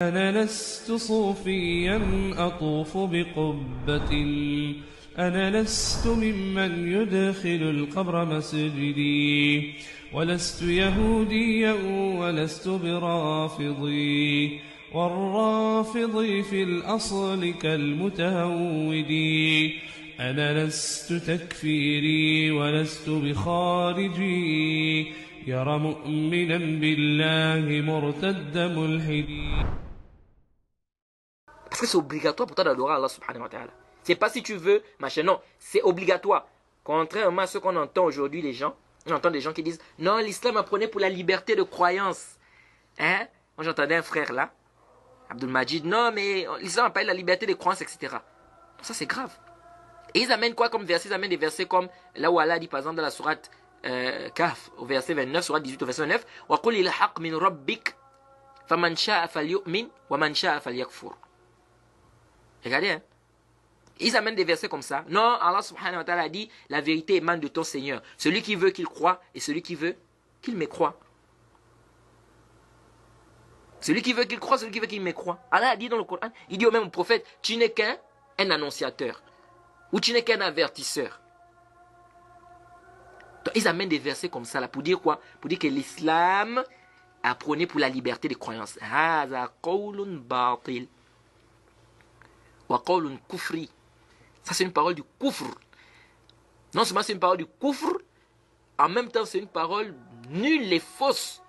أنا لست صوفيا أطوف بقبة، أنا لست ممن يدخل القبر مسجدي، ولست يهوديا ولست برافضي، والرافضي في الأصل كالمتهودي. أنا لست تكفيري ولست بخارجي، يرى مؤمنا بالله مرتد ملحدي. Parce que c'est obligatoire pour toi d'adorer Allah subhanahu wa ta'ala. C'est pas si tu veux, machin, non, c'est obligatoire. Contrairement à ce qu'on entend aujourd'hui, les gens, on entend des gens qui disent, non, l'islam apprenait pour la liberté de croyance. Hein? Moi j'entendais un frère là, Abdul Majid, non, mais l'islam appelle la liberté de croyance, etc. Ça c'est grave. Et ils amènent quoi comme verset? Ils amènent des versets comme là où Allah dit par exemple dans la sourate Kahf, au verset 29, sourate 18 au verset 29, وَقُلِ الْحَقْ مِنْ رَبِّكَ فَمَنْ شَاءَ فَلْيُؤْمِنْ وَمَنْ شَاءَ فَلْيَكْفُرْ. Regardez, hein. Ils amènent des versets comme ça. Non, Allah subhanahu wa ta'ala a dit, la vérité émane de ton Seigneur. Celui qui veut qu'il croie et celui qui veut qu'il mécroie. Celui qui veut qu'il croie, celui qui veut qu'il mécroie. Allah a dit dans le Coran, il dit au même au prophète, tu n'es qu'un annonciateur. Ou tu n'es qu'un avertisseur. Donc, ils amènent des versets comme ça là pour dire quoi? Pour dire que l'islam a prôné pour la liberté des croyances. Haza qawlun batil. Wa qawlun kufri. Ça c'est une parole du kufr. Non seulement c'est une parole du kufr, en même temps c'est une parole nulle et fausse.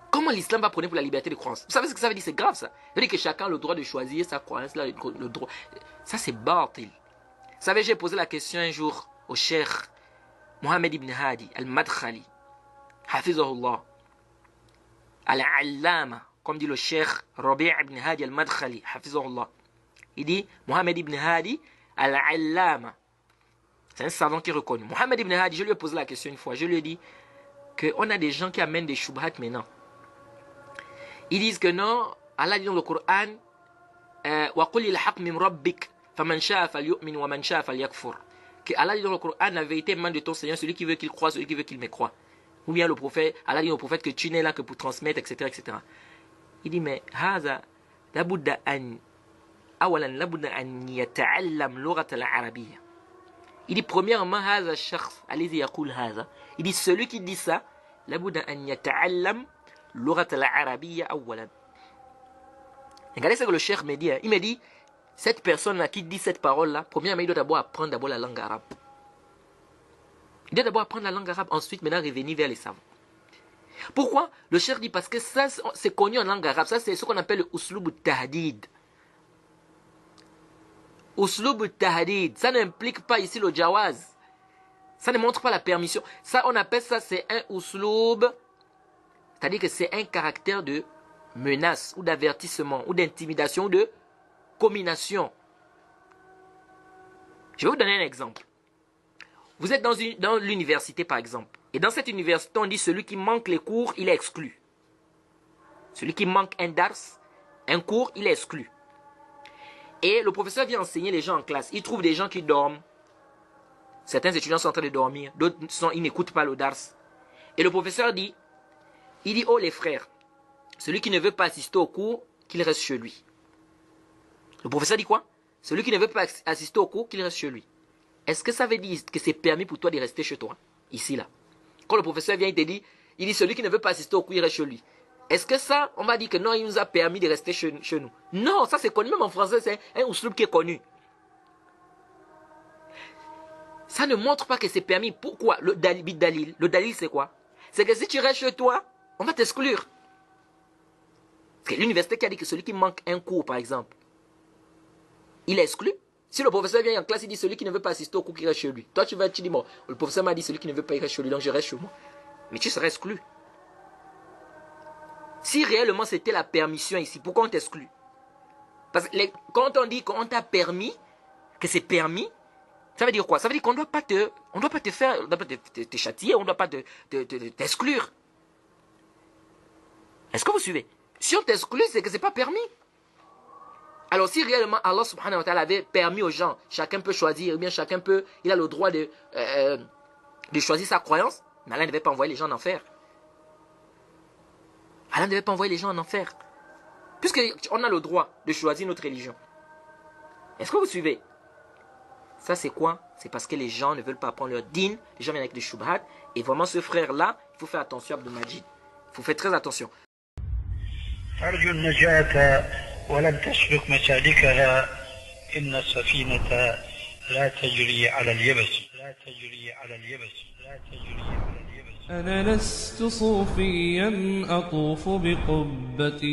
Comment l'islam va prôner pour la liberté de croyance? Vous savez ce que ça veut dire? C'est grave ça. Ça veut dire que chacun a le droit de choisir sa croyance, là, le droit. Ça c'est batil. Vous savez, j'ai posé la question un jour au cheikh Mohamed ibn Hadi al-Madkhali, hafizahullah, al-Allama, comme dit le cheikh Rabi' ibn Hadi al-Madkhali, hafizahullah. Il dit Mohamed ibn Hadi al-Allama. C'est un savant qui est reconnu. Mohamed ibn Hadi, je lui ai posé la question une fois. Je lui ai dit qu'on a des gens qui amènent des shubhat maintenant. Ils disent que non, Allah dit dans le Coran, وَقُلِ الْحَقْ مِنْ رَبِّكَ فَمَنْ شَاءَ فَلْيُؤْمِنْ وَمَنْ شَاءَ فَلْيَكْفُرْ. Que Allah dit dans le Coran, la vérité émane de ton Seigneur, celui qui veut qu'il croie, celui qui veut qu'il mécroie. Ou bien le prophète, Allah dit au prophète que tu n'es là que pour transmettre, etc., etc. Il dit, mais هذا لابد أن أولا لابد أن يتعلم لغة العربية. Il dit premièrement هذا الشخص الذي يقول هذا. Il dit celui qui dit ça, لابد أن يتعلم لغة العربية أولا. Regardez ce que le cheikh me dit. Il me dit, cette personne-là qui dit cette parole-là, premièrement, il doit d'abord apprendre d'abord la langue arabe. Il doit d'abord apprendre la langue arabe, ensuite maintenant revenir vers les savants. Pourquoi? Le cheikh dit parce que ça, c'est connu en langue arabe. Ça, c'est ce qu'on appelle le uslub tahdid. Uslub tahdid, ça n'implique pas ici le jawaz. Ça ne montre pas la permission. Ça, on appelle ça, c'est un uslub. C'est-à-dire que c'est un caractère de menace, ou d'avertissement, ou d'intimidation, ou de commination. Je vais vous donner un exemple. Vous êtes dans l'université, par exemple. Et dans cette université, on dit celui qui manque les cours, il est exclu. Celui qui manque un dars, un cours, il est exclu. Et le professeur vient enseigner les gens en classe. Il trouve des gens qui dorment. Certains étudiants sont en train de dormir. D'autres, ils n'écoutent pas le dars. Et le professeur dit, oh les frères, celui qui ne veut pas assister au cours, qu'il reste chez lui. Le professeur dit quoi? Celui qui ne veut pas assister au cours, qu'il reste chez lui. Est-ce que ça veut dire que c'est permis pour toi de rester chez toi? Ici, là. Quand le professeur vient, il te dit, celui qui ne veut pas assister au cours, il reste chez lui. Est-ce que ça, on va dire que non, il nous a permis de rester chez nous? Non, ça c'est connu, même en français, c'est un usloub qui est connu. Ça ne montre pas que c'est permis. Pourquoi? Le dalil. Le dalil, c'est quoi? C'est que si tu restes chez toi, on va t'exclure. Parce que l'université qui a dit que celui qui manque un cours, par exemple, il est exclu. Si le professeur vient en classe, il dit celui qui ne veut pas assister au cours, qui reste chez lui. Toi, tu dis, bon, le professeur m'a dit celui qui ne veut pas y rester chez lui, donc je reste chez moi. Mais tu serais exclu. Si réellement c'était la permission ici, pourquoi on t'exclut? Parce que quand on dit qu'on t'a permis, que c'est permis, ça veut dire quoi? Ça veut dire qu'on ne doit pas te faire, on ne doit pas te châtier, on ne doit pas t'exclure. Est-ce que vous suivez? Si on t'exclut, c'est que ce n'est pas permis. Alors si réellement Allah subhanahu wa ta'ala avait permis aux gens, chacun peut choisir, ou bien il a le droit de choisir sa croyance, mais Allah ne devait pas envoyer les gens en enfer. Allah ne devait pas envoyer les gens en enfer. Puisqu'on a le droit de choisir notre religion. Est-ce que vous suivez? Ça, c'est quoi? C'est parce que les gens ne veulent pas apprendre leur dîn. Les gens viennent avec des shubhat. Et vraiment, ce frère-là, il faut faire attention à Abdul Majid. Il faut faire très attention. أرجو النجاة ولن تسلك مسالكها إن السفينة لا تجري على اليبس لا تجري على اليبس لا تجري على اليبس أنا لست صوفيا أطوف بقبة